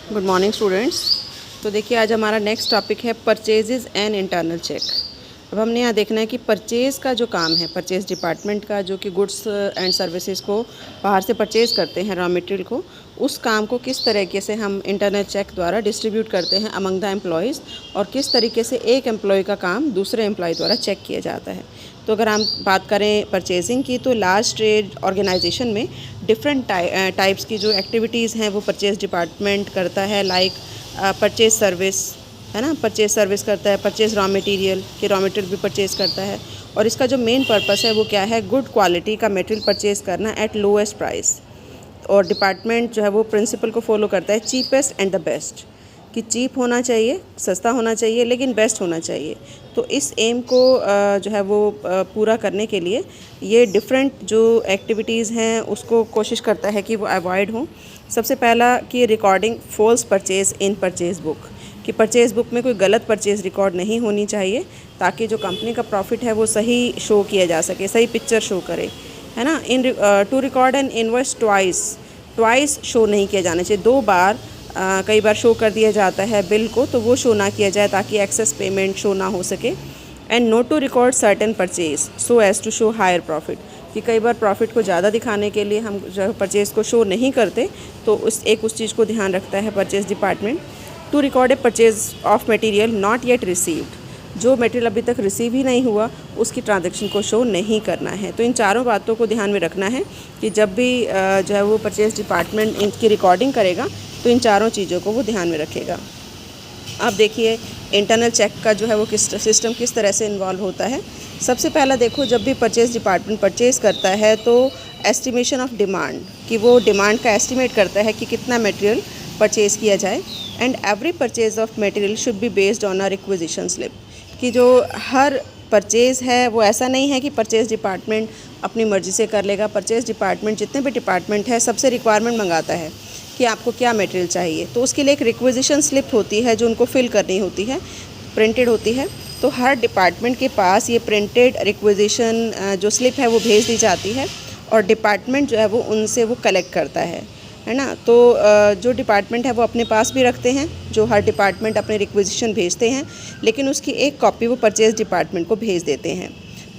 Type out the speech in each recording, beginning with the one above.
Good morning students. तो देखिए आज हमारा नेक्स्ट टॉपिक है परचेजेस एंड इंटरनल चेक। अब हमने यहाँ देखना है कि परचेज़ का जो काम है, परचेज़ डिपार्टमेंट का, जो कि गुड्स एंड सर्विसेज को बाहर से परचेज़ करते हैं, रॉ मटेरियल को, उस काम को किस तरीके से हम इंटरनल चेक द्वारा डिस्ट्रीब्यूट करते हैं अमंग द एम्प्लॉयज़, और किस तरीके से एक एम्प्लॉय का काम दूसरे एम्प्लॉय द्वारा चेक किया जाता है। तो अगर हम बात करें परचेजिंग की, तो लार्ज ट्रेड ऑर्गेनाइजेशन में डिफरेंट टाइप्स की जो एक्टिविटीज़ हैं वो परचेज़ डिपार्टमेंट करता है। लाइक परचेज़ सर्विस है ना, परचेज़ सर्विस करता है, परचेज़ रॉ मटेरियल कि रॉ मटेरियल भी परचेज़ करता है। और इसका जो मेन पर्पस है वो क्या है, गुड क्वालिटी का मटेरियल परचेज़ करना एट लोएस्ट प्राइस। और डिपार्टमेंट जो है वो प्रिंसिपल को फॉलो करता है चीपेस्ट एंड द बेस्ट, कि चीप होना चाहिए, सस्ता होना चाहिए, लेकिन बेस्ट होना चाहिए। तो इस एम को जो है वो पूरा करने के लिए ये डिफरेंट जो एक्टिविटीज़ हैं उसको कोशिश करता है कि वो अवॉइड हों। सबसे पहला कि रिकॉर्डिंग फॉल्स परचेज़ इन परचेज़ बुक, कि परचेज़ बुक में कोई गलत परचेज़ रिकॉर्ड नहीं होनी चाहिए, ताकि जो कंपनी का प्रॉफिट है वो सही शो किया जा सके, सही पिक्चर शो करे, है ना। To record an invoice twice show नहीं किया जाना चाहिए, 2 बार कई बार शो कर दिया जाता है बिल को, तो वो शो ना किया जाए ताकि एक्सेस पेमेंट शो ना हो सके। And not to record certain purchase so as to show higher profit, कि कई बार प्रॉफिट को ज़्यादा दिखाने के लिए हम जो परचेज़ को शो नहीं करते, तो उस चीज़ को ध्यान रखता है purchase department. To record a purchase of material not yet received, जो मटेरियल अभी तक रिसीव ही नहीं हुआ उसकी ट्रांजैक्शन को शो नहीं करना है। तो इन चारों बातों को ध्यान में रखना है कि जब भी जो है वो परचेज़ डिपार्टमेंट इनकी रिकॉर्डिंग करेगा तो इन चारों चीज़ों को वो ध्यान में रखेगा। अब देखिए इंटरनल चेक का जो है वो सिस्टम किस तरह से इन्वॉल्व होता है। सबसे पहला देखो, जब भी परचेज़ डिपार्टमेंट परचेज़ करता है तो एस्टिमेशन ऑफ डिमांड, कि वो डिमांड का एस्टिमेट करता है कि कितना मटेरियल परचेज़ किया जाए। And every purchase of material should be based on a requisition slip, कि जो हर परचेज़ है वो ऐसा नहीं है कि परचेज़ डिपार्टमेंट अपनी मर्ज़ी से कर लेगा। परचेज़ डिपार्टमेंट जितने भी डिपार्टमेंट है सबसे रिक्वायरमेंट मंगाता है कि आपको क्या मटेरियल चाहिए, तो उसके लिए एक रिक्विजिशन स्लिप होती है जो उनको फिल करनी होती है, प्रिंटेड होती है। तो हर डिपार्टमेंट के पास ये प्रिंटेड रिक्विजिशन जो स्लिप है वो भेज दी जाती है, और डिपार्टमेंट जो है वो उनसे वो कलेक्ट करता है ना। तो जो डिपार्टमेंट है वो अपने पास भी रखते हैं, जो हर डिपार्टमेंट अपने रिक्विजिशन भेजते हैं, लेकिन उसकी एक कॉपी वो परचेज़ डिपार्टमेंट को भेज देते हैं।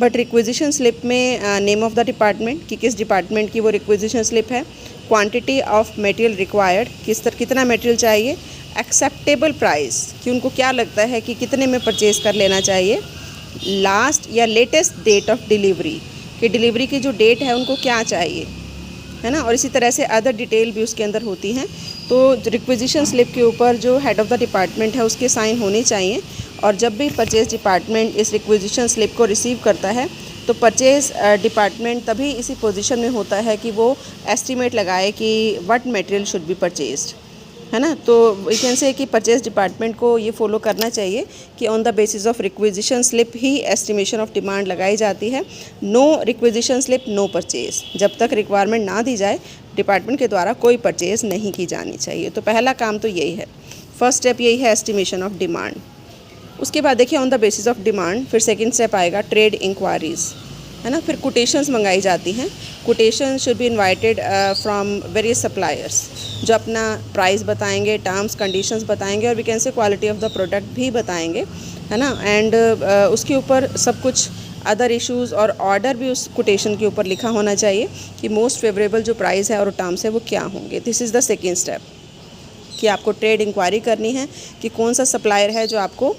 बट रिक्विजिशन स्लिप में नेम ऑफ़ द डिपार्टमेंट, कि किस डिपार्टमेंट की वो रिक्विजिशन स्लिप है, क्वांटिटी ऑफ मटेरियल रिक्वायर्ड, कितना मटेरियल चाहिए, एक्सेप्टेबल प्राइस, कि उनको क्या लगता है कि कितने में परचेज़ कर लेना चाहिए, लास्ट या लेटेस्ट डेट ऑफ डिलीवरी, कि डिलीवरी की जो डेट है उनको क्या चाहिए, है ना। और इसी तरह से अदर डिटेल भी उसके अंदर होती हैं। तो रिक्विजिशन स्लिप के ऊपर जो हेड ऑफ़ द डिपार्टमेंट है उसके साइन होने चाहिए। और जब भी परचेज़ डिपार्टमेंट इस रिक्विजिशन स्लिप को रिसीव करता है तो परचेज़ डिपार्टमेंट तभी इसी पोजीशन में होता है कि वो एस्टिमेट लगाए कि what material should be purchased, है ना। तो वी कैन से कि परचेज़ डिपार्टमेंट को ये फॉलो करना चाहिए कि on the basis of requisition slip ही एस्टिमेशन ऑफ डिमांड लगाई जाती है। No requisition slip no purchase, जब तक रिक्वायरमेंट ना दी जाए डिपार्टमेंट के द्वारा कोई परचेज़ नहीं की जानी चाहिए। तो पहला काम तो यही है, फर्स्ट स्टेप यही है, एस्टिमेशन ऑफ डिमांड। उसके बाद देखिए on the basis of demand, फिर सेकंड स्टेप आएगा ट्रेड इंक्वायरीज़, है ना। फिर कोटेशंस मंगाई जाती हैं। Quotation should be invited from various suppliers, जो अपना प्राइस बताएंगे, टर्म्स कंडीशंस बताएंगे, और we can say quality of the product भी बताएंगे, है ना। एंड उसके ऊपर सब कुछ अदर इश्यूज़ और ऑर्डर भी उस कोटेशन के ऊपर लिखा होना चाहिए कि मोस्ट फेवरेबल जो प्राइस है और टर्म्स है वो क्या होंगे। This is the second step, कि आपको ट्रेड इंक्वायरी करनी है कि कौन सा सप्लायर है जो आपको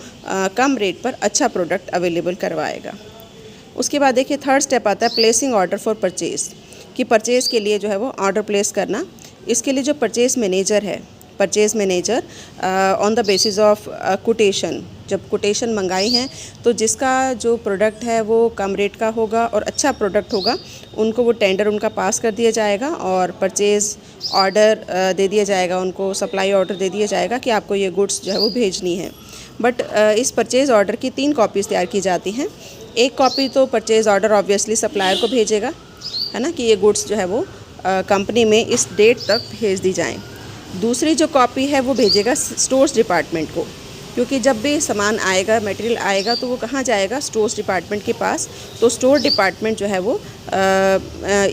कम रेट पर अच्छा प्रोडक्ट अवेलेबल करवाएगा। उसके बाद देखिए थर्ड स्टेप आता है प्लेसिंग ऑर्डर फॉर परचेज़, कि परचेज़ के लिए जो है वो ऑर्डर प्लेस करना। इसके लिए जो परचेज़ मैनेजर है, purchase manager on the basis of quotation, जब कोटेशन मंगाई हैं तो जिसका जो प्रोडक्ट है वो कम रेट का होगा और अच्छा प्रोडक्ट होगा, उनको वो टेंडर उनका पास कर दिया जाएगा और परचेज़ ऑर्डर दे दिया जाएगा, उनको सप्लाई ऑर्डर दे दिया जाएगा कि आपको ये गुड्स जो है वो भेजनी है। बट इस परचेज़ ऑर्डर की 3 कॉपीज़ तैयार की जाती हैं। एक कॉपी तो परचेज़ ऑर्डर ऑब्वियसली सप्लायर को भेजेगा, है ना, कि ये गुड्स जो है वो कंपनी में इस डेट तक भेज दी जाएँ। दूसरी जो कॉपी है वो भेजेगा स्टोर्स डिपार्टमेंट को, क्योंकि जब भी सामान आएगा, मटेरियल आएगा, तो वो कहाँ जाएगा, स्टोर्स डिपार्टमेंट के पास। तो स्टोर डिपार्टमेंट जो है वो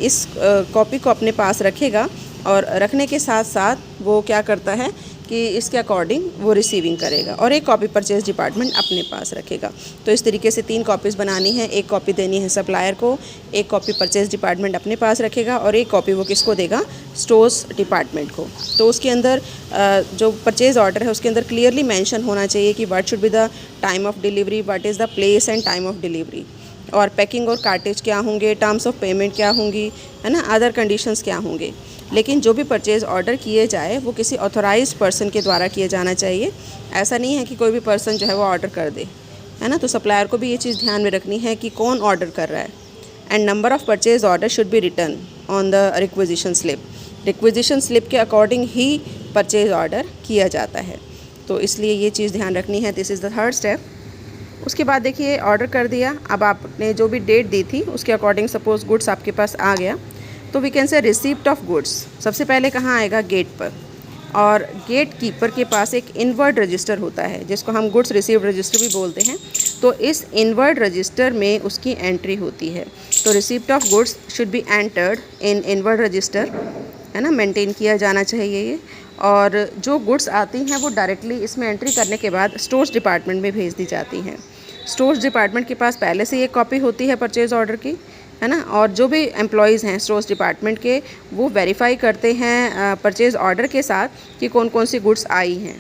इस कॉपी को अपने पास रखेगा, और रखने के साथ साथ वो क्या करता है कि इसके अकॉर्डिंग वो रिसीविंग करेगा, और एक कॉपी परचेज डिपार्टमेंट अपने पास रखेगा। तो इस तरीके से 3 कॉपीज़ बनानी है, एक कॉपी देनी है सप्लायर को, एक कॉपी परचेज डिपार्टमेंट अपने पास रखेगा और एक कॉपी वो किसको देगा, स्टोर्स डिपार्टमेंट को। तो उसके अंदर जो परचेज ऑर्डर है उसके अंदर क्लियरली मेंशन होना चाहिए कि what should be the time of delivery, what is the place and time of delivery, और पैकिंग और कार्टेज क्या होंगे, टर्म्स ऑफ पेमेंट क्या होंगी, है ना, अदर कंडीशंस क्या होंगे। लेकिन जो भी परचेज़ ऑर्डर किए जाए वो किसी ऑथोराइज्ड पर्सन के द्वारा किए जाना चाहिए। ऐसा नहीं है कि कोई भी पर्सन जो है वो ऑर्डर कर दे, है ना। तो सप्लायर को भी ये चीज़ ध्यान में रखनी है कि कौन ऑर्डर कर रहा है। And number of purchase order should be written on the requisition slip. Requisition slip के अकॉर्डिंग ही परचेज ऑर्डर किया जाता है, तो इसलिए ये चीज़ ध्यान रखनी है। This is the third step. उसके बाद देखिए ऑर्डर कर दिया, अब आपने जो भी डेट दी थी उसके अकॉर्डिंग सपोज़ गुड्स आपके पास आ गया, तो we can say receipt of goods सबसे पहले कहाँ आएगा, गेट पर। और गेट कीपर के पास एक इनवर्ड रजिस्टर होता है जिसको हम गुड्स रिसीव्ड रजिस्टर भी बोलते हैं। तो इस इनवर्ड रजिस्टर में उसकी एंट्री होती है। तो receipt of goods should be entered in inward register, है ना, मेंटेन किया जाना चाहिए ये। और जो गुड्स आती हैं वो डायरेक्टली इसमें एंट्री करने के बाद स्टोर्स डिपार्टमेंट में भेज दी जाती हैं। स्टोर्स डिपार्टमेंट के पास पहले से एक कॉपी होती है परचेज़ ऑर्डर की, है ना, और जो भी एम्प्लॉयज़ हैं स्टोर्स डिपार्टमेंट के वो वेरीफाई करते हैं परचेज़ ऑर्डर के साथ कि कौन कौन सी गुड्स आई हैं,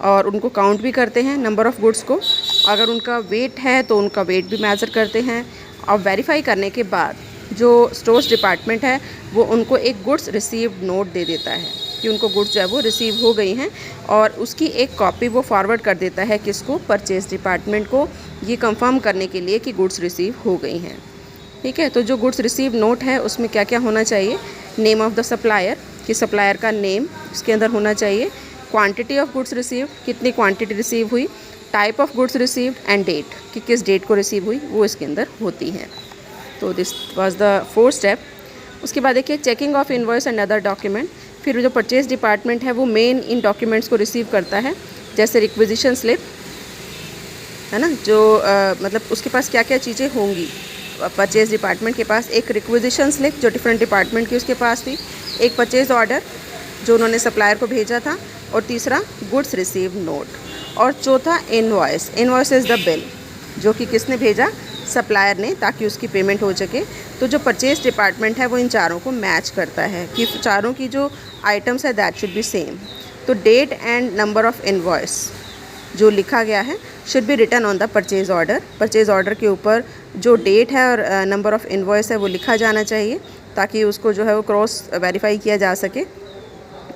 और उनको काउंट भी करते हैं नंबर ऑफ़ गुड्स को। अगर उनका वेट है तो उनका वेट भी मेज़र करते हैं, और वेरीफाई करने के बाद जो स्टोर्स डिपार्टमेंट है वो उनको एक गुड्स रिसीव्ड नोट दे देता है कि उनको गुड्स जो है वो रिसीव हो गई हैं, और उसकी एक कॉपी वो फॉरवर्ड कर देता है किसको, परचेज़ डिपार्टमेंट को, ये कंफर्म करने के लिए कि गुड्स रिसीव हो गई हैं। ठीक है, तो जो गुड्स रिसीव नोट है उसमें क्या क्या होना चाहिए, नेम ऑफ़ द सप्लायर, कि सप्लायर का नेम इसके अंदर होना चाहिए, क्वांटिटी ऑफ गुड्स रिसीव्ड, कितनी क्वांटिटी रिसीव हुई, type of goods received and date, कि किस डेट को रिसीव हुई, वो इसके अंदर होती है। तो this was the fourth step. उसके बाद देखिए checking of invoice and other document. फिर जो परचेज डिपार्टमेंट है वो मेन इन डॉक्यूमेंट्स को रिसीव करता है, जैसे रिक्विजिशन स्लिप, है ना, जो मतलब उसके पास क्या क्या चीज़ें होंगी। परचेज डिपार्टमेंट के पास एक रिक्विजिशन स्लिप जो डिफरेंट डिपार्टमेंट की उसके पास थी, एक परचेज ऑर्डर जो उन्होंने सप्लायर को भेजा था, और तीसरा गुड्स रिसीव नोट, और चौथा invoice. Invoice is the bill जो कि किसने भेजा, सप्लायर ने, ताकि उसकी पेमेंट हो सके। तो जो परचेज डिपार्टमेंट है वो इन चारों को मैच करता है कि चारों की जो आइटम्स है दैट शुड बी सेम। तो date and number of invoice जो लिखा गया है should be written on the purchase order. Purchase order के ऊपर जो डेट है और नंबर ऑफ़ इनवॉइस है वो लिखा जाना चाहिए, ताकि उसको जो है वो क्रॉस वेरीफाई किया जा सके।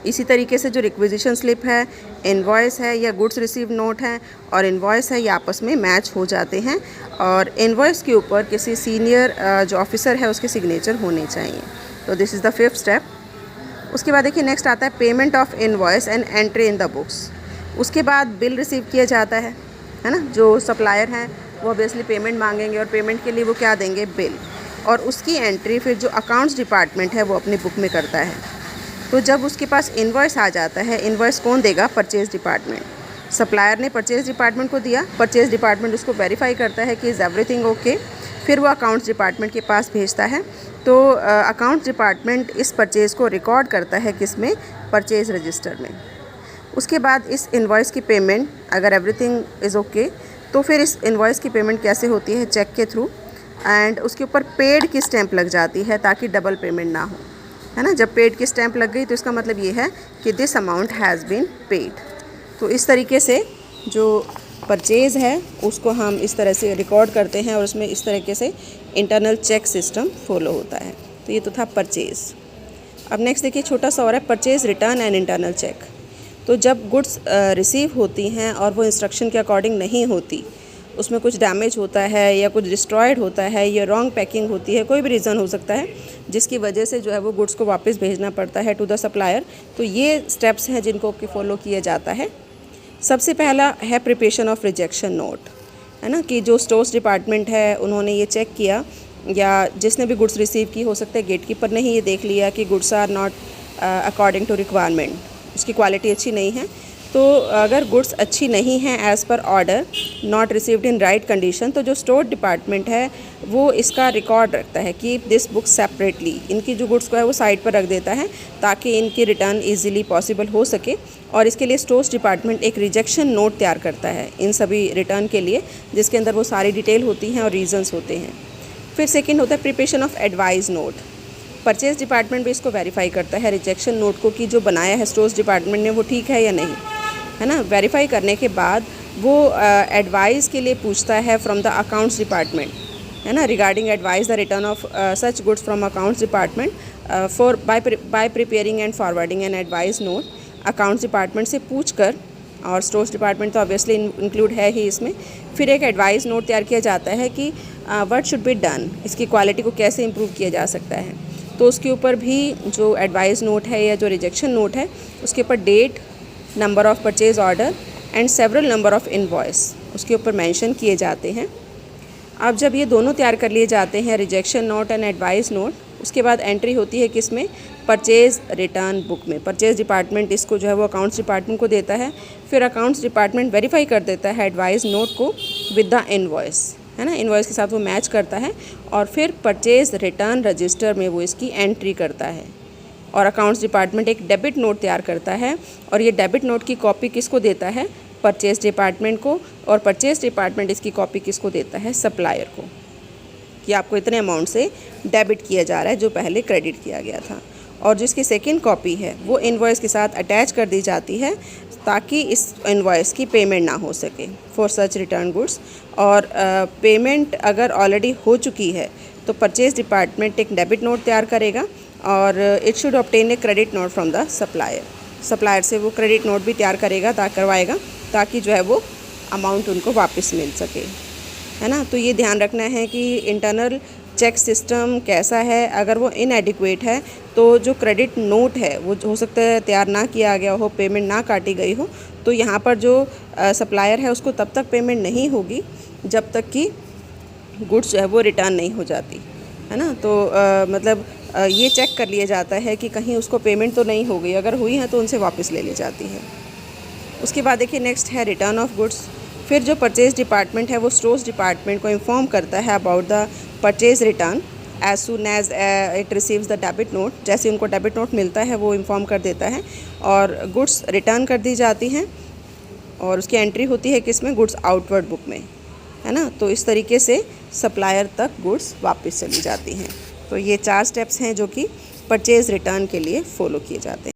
इसी तरीके से जो रिक्विजिशन स्लिप है, इनवॉइस है या गुड्स रिसीव नोट है और इनवॉइस है, ये आपस में मैच हो जाते हैं, और इनवॉइस के ऊपर किसी सीनियर जो ऑफिसर है उसके सिग्नेचर होने चाहिए। तो this is the fifth step. उसके बाद देखिए नेक्स्ट आता है payment of invoice and entry in the books. उसके बाद बिल रिसीव किया जाता है ना, जो सप्लायर हैं वो ऑब्वियसली पेमेंट मांगेंगे और पेमेंट के लिए वो क्या देंगे, बिल, और उसकी एंट्री फिर जो अकाउंट्स डिपार्टमेंट है वो अपनी बुक में करता है। तो जब उसके पास इनवॉइस आ जाता है, इनवॉइस कौन देगा, परचेज डिपार्टमेंट। सप्लायर ने परचेज डिपार्टमेंट को दिया, परचेज डिपार्टमेंट उसको वेरीफाई करता है कि इज़ एवरीथिंग ओके, फिर वो अकाउंट्स डिपार्टमेंट के पास भेजता है। तो अकाउंट्स डिपार्टमेंट इस परचेज़ को रिकॉर्ड करता है किसमें, परचेज रजिस्टर में। उसके बाद इस इनवॉइस की पेमेंट, अगर एवरीथिंग इज़ ओके, तो फिर इस इनवॉइस की पेमेंट कैसे होती है, चेक के थ्रू, एंड उसके ऊपर पेड की स्टैंप लग जाती है ताकि डबल पेमेंट ना हो, है ना। जब पेड की स्टैंप लग गई तो इसका मतलब ये है कि this amount has been paid. तो इस तरीके से जो परचेज़ है उसको हम इस तरह से रिकॉर्ड करते हैं, और उसमें इस तरीके से इंटरनल चेक सिस्टम फॉलो होता है। तो ये तो था परचेज़। अब नेक्स्ट देखिए छोटा सा और है purchase return and internal check. तो जब गुड्स रिसीव होती हैं और वो इंस्ट्रक्शन के अकॉर्डिंग नहीं होती, उसमें कुछ डैमेज होता है या कुछ डिस्ट्रॉयड होता है या रॉन्ग पैकिंग होती है, कोई भी रीज़न हो सकता है जिसकी वजह से जो है वो गुड्स को वापस भेजना पड़ता है टू द सप्लायर। तो ये स्टेप्स हैं जिनको कि फॉलो किया जाता है। सबसे पहला है प्रिपरेशन ऑफ रिजेक्शन नोट, है ना, कि जो स्टोर्स डिपार्टमेंट है उन्होंने ये चेक किया, या जिसने भी गुड्स रिसीव की, हो सकता है गेट कीपर ने ही ये देख लिया कि goods are not according to requirement, उसकी क्वालिटी अच्छी नहीं है। तो अगर गुड्स अच्छी नहीं हैं as per order, not received in right condition, तो जो स्टोर डिपार्टमेंट है वो इसका रिकॉर्ड रखता है कि दिस बुक सेपरेटली, इनकी जो गुड्स को है वो साइड पर रख देता है ताकि इनकी रिटर्न इजीली पॉसिबल हो सके और इसके लिए स्टोर्स डिपार्टमेंट एक रिजेक्शन नोट तैयार करता है इन सभी रिटर्न के लिए, जिसके अंदर वो सारी डिटेल होती हैं और रीजंस होते हैं। फिर सेकंड होता है preparation of advice note. Purchase department भी इसको वेरीफाई करता है रिजेक्शन नोट को कि जो बनाया है स्टोर्स डिपार्टमेंट ने वो ठीक है या नहीं, है ना। वेरीफाई करने के बाद वो एडवाइस के लिए पूछता है फ्रॉम द अकाउंट्स डिपार्टमेंट, है ना, regarding advice the return of such goods from accounts department for bye preparing and forwarding an advice note. Accounts department से पूछ कर, और स्टोर्स डिपार्टमेंट तो ऑब्वियसली इंक्लूड है ही इसमें, फिर एक एडवाइस नोट तैयार किया जाता है कि व्हाट शुड बी डन, इसकी क्वालिटी को कैसे इम्प्रूव किया जा सकता है। तो उसके ऊपर भी जो एडवाइस नोट है या जो रिजेक्शन नोट है उसके ऊपर date, number of purchase order and several number of invoice उसके ऊपर मेंशन किए जाते हैं। अब जब ये दोनों तैयार कर लिए जाते हैं, rejection note and advice note, उसके बाद एंट्री होती है किसमें, परचेज़ रिटर्न बुक में। परचेज़ डिपार्टमेंट इसको जो है वो अकाउंट्स डिपार्टमेंट को देता है, फिर अकाउंट्स डिपार्टमेंट वेरीफाई कर देता है एडवाइस नोट को विद द इनवॉइस, है ना, इनवॉइस के साथ वो मैच करता है, और फिर परचेज़ रिटर्न रजिस्टर में वो इसकी एंट्री करता है। और अकाउंट्स डिपार्टमेंट एक डेबिट नोट तैयार करता है, और ये डेबिट नोट की कॉपी किसको देता है, परचेज़ डिपार्टमेंट को, और परचेज़ डिपार्टमेंट इसकी कॉपी किसको देता है, सप्लायर को, कि आपको इतने अमाउंट से डेबिट किया जा रहा है जो पहले क्रेडिट किया गया था। और जिसकी सेकंड कॉपी है वो इनवॉइस के साथ अटैच कर दी जाती है ताकि इस इनवॉइस की पेमेंट ना हो सके फॉर सच रिटर्न गुड्स। और पेमेंट अगर ऑलरेडी हो चुकी है तो परचेज़ डिपार्टमेंट एक डेबिट नोट तैयार करेगा, और it should obtain a credit note from the supplier. Supplier से वो क्रेडिट नोट भी तैयार करवाएगा ताकि जो है वो अमाउंट उनको वापस मिल सके, है ना। तो ये ध्यान रखना है कि इंटरनल चेक सिस्टम कैसा है, अगर वो इनएडिक्वेट है तो जो क्रेडिट नोट है वो हो सकता है तैयार ना किया गया हो, पेमेंट ना काटी गई हो, तो यहाँ पर जो सप्लायर है उसको तब तक पेमेंट नहीं होगी जब तक कि गुड्स जो है वो रिटर्न नहीं हो जाती, है ना। तो ये चेक कर लिया जाता है कि कहीं उसको पेमेंट तो नहीं हो गई, अगर हुई है तो उनसे वापस ले ली जाती है। उसके बाद देखिए नेक्स्ट है रिटर्न ऑफ गुड्स। फिर जो परचेज़ डिपार्टमेंट है वो स्टोर्स डिपार्टमेंट को इन्फॉर्म करता है about the purchase return as soon as it receives the debit note. जैसे उनको डेबिट नोट मिलता है वो इन्फॉर्म कर देता है, और गुड्स रिटर्न कर दी जाती हैं, और उसकी एंट्री होती है किस में, गुड्स आउटवर्ड बुक में, है ना। तो इस तरीके से सप्लायर तक गुड्स वापस चली जाती हैं। तो ये 4 स्टेप्स हैं जो कि परचेज़ रिटर्न के लिए फॉलो किए जाते हैं।